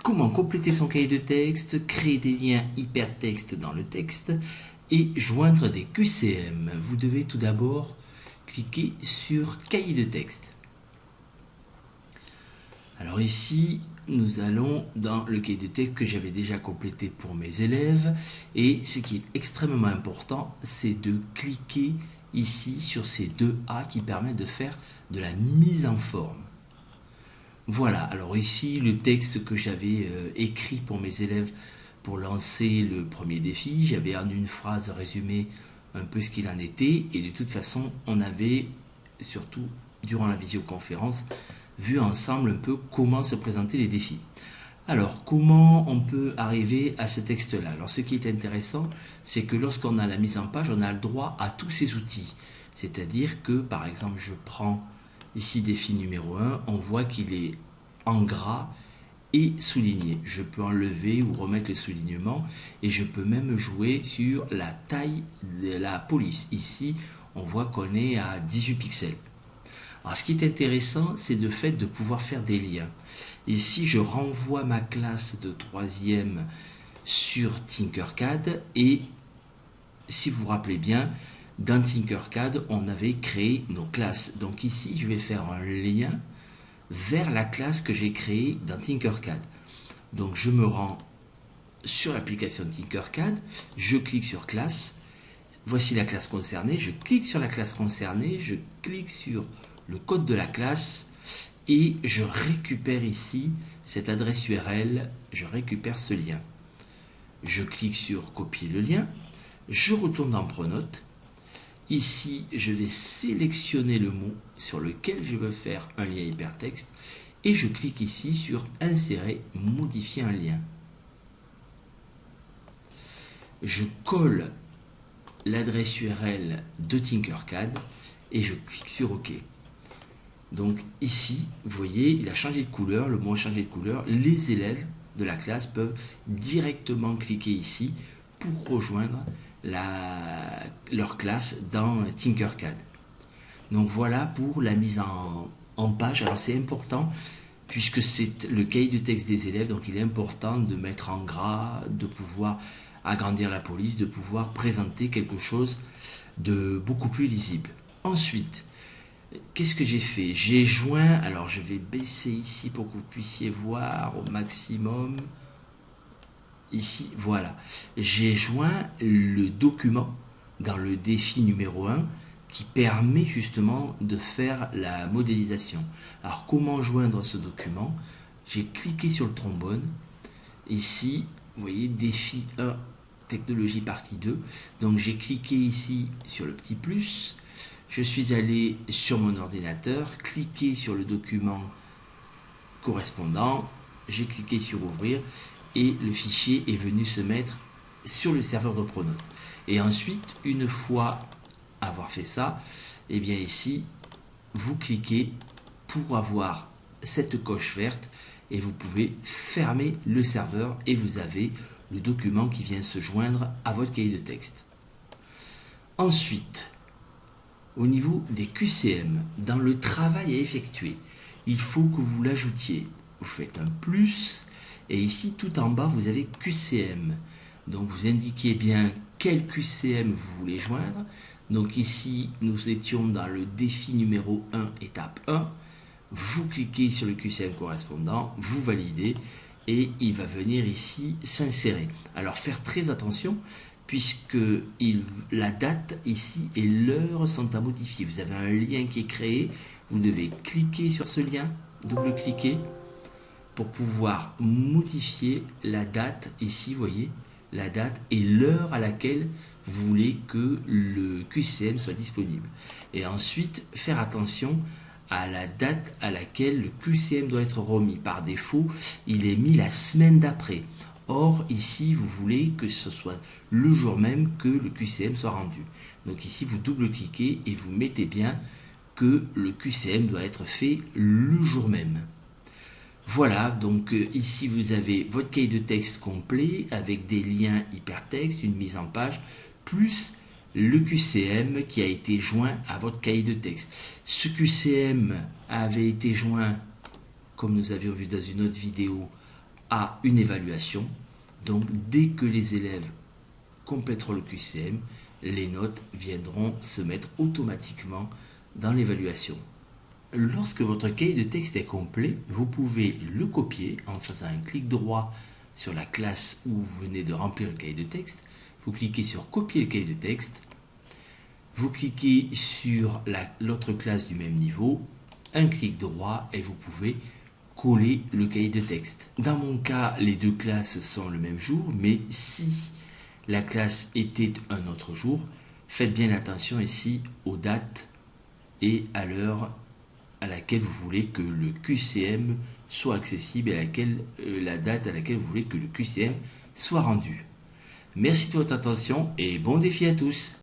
comment compléter son cahier de texte, créer des liens hypertextes dans le texte et joindre des QCM. Vous devez tout d'abord cliquer sur cahier de texte. Alors ici, nous allons dans le cahier de texte que j'avais déjà complété pour mes élèves. Et ce qui est extrêmement important, c'est de cliquer ici sur ces deux A qui permettent de faire de la mise en forme. Voilà, alors ici, le texte que j'avais écrit pour mes élèves pour lancer le premier défi, j'avais en une phrase résumé un peu ce qu'il en était. Et de toute façon, on avait, surtout durant la visioconférence, vu ensemble un peu comment se présenter les défis. Alors, comment on peut arriver à ce texte-là? Alors, ce qui est intéressant, c'est que lorsqu'on a la mise en page, on a le droit à tous ces outils. C'est-à-dire que, par exemple, je prends ici défi numéro 1, on voit qu'il est en gras et souligné. Je peux enlever ou remettre le soulignement et je peux même jouer sur la taille de la police. Ici, on voit qu'on est à 18 pixels. Alors, ce qui est intéressant, c'est le fait de pouvoir faire des liens. Ici, je renvoie ma classe de 3e sur Tinkercad et si vous vous rappelez bien, dans Tinkercad, on avait créé nos classes. Donc ici, je vais faire un lien vers la classe que j'ai créée dans Tinkercad. Donc je me rends sur l'application Tinkercad, je clique sur classe, voici la classe concernée, je clique sur la classe concernée, je clique sur le code de la classe et je récupère ici cette adresse URL, je récupère ce lien. Je clique sur copier le lien, je retourne dans Pronote. Ici, je vais sélectionner le mot sur lequel je veux faire un lien hypertexte et je clique ici sur insérer, modifier un lien. Je colle l'adresse URL de Tinkercad et je clique sur OK. Donc ici, vous voyez, il a changé de couleur, le mot a changé de couleur. Les élèves de la classe peuvent directement cliquer ici pour rejoindre leur classe dans Tinkercad. Donc voilà pour la mise en page. Alors c'est important puisque c'est le cahier de texte des élèves, donc il est important de mettre en gras, de pouvoir agrandir la police, de pouvoir présenter quelque chose de beaucoup plus lisible. Ensuite, qu'est-ce que j'ai fait? J'ai joint, alors je vais baisser ici pour que vous puissiez voir au maximum. Ici, voilà. J'ai joint le document dans le défi numéro 1 qui permet justement de faire la modélisation. Alors, comment joindre ce document? J'ai cliqué sur le trombone. Ici, vous voyez, défi 1, technologie partie 2. Donc, j'ai cliqué ici sur le petit plus. Je suis allé sur mon ordinateur, cliqué sur le document correspondant. J'ai cliqué sur ouvrir. Et le fichier est venu se mettre sur le serveur de Pronote. Et ensuite, une fois avoir fait ça, et bien ici, vous cliquez pour avoir cette coche verte et vous pouvez fermer le serveur et vous avez le document qui vient se joindre à votre cahier de texte. Ensuite, au niveau des QCM, dans le travail à effectuer, il faut que vous l'ajoutiez. Vous faites un plus. Et ici, tout en bas, vous avez QCM. Donc, vous indiquez bien quel QCM vous voulez joindre. Donc ici, nous étions dans le défi numéro 1, étape 1. Vous cliquez sur le QCM correspondant, vous validez et il va venir ici s'insérer. Alors, faire très attention puisque la date ici et l'heure sont à modifier. Vous avez un lien qui est créé, vous devez cliquer sur ce lien, double-cliquer, pour pouvoir modifier la date, ici vous voyez, la date et l'heure à laquelle vous voulez que le QCM soit disponible. Et ensuite, faire attention à la date à laquelle le QCM doit être remis. Par défaut, il est mis la semaine d'après. Or, ici, vous voulez que ce soit le jour même que le QCM soit rendu. Donc ici, vous double-cliquez et vous mettez bien que le QCM doit être fait le jour même. Voilà, donc ici vous avez votre cahier de texte complet avec des liens hypertextes, une mise en page, plus le QCM qui a été joint à votre cahier de texte. Ce QCM avait été joint, comme nous avions vu dans une autre vidéo, à une évaluation. Donc dès que les élèves compléteront le QCM, les notes viendront se mettre automatiquement dans l'évaluation. Lorsque votre cahier de texte est complet, vous pouvez le copier en faisant un clic droit sur la classe où vous venez de remplir le cahier de texte. Vous cliquez sur copier le cahier de texte. Vous cliquez sur l'autre classe du même niveau, un clic droit et vous pouvez coller le cahier de texte. Dans mon cas, les deux classes sont le même jour, mais si la classe était un autre jour, faites bien attention ici aux dates et à l'heure à laquelle vous voulez que le QCM soit accessible et la date à laquelle vous voulez que le QCM soit rendu. Merci de votre attention et bon défi à tous.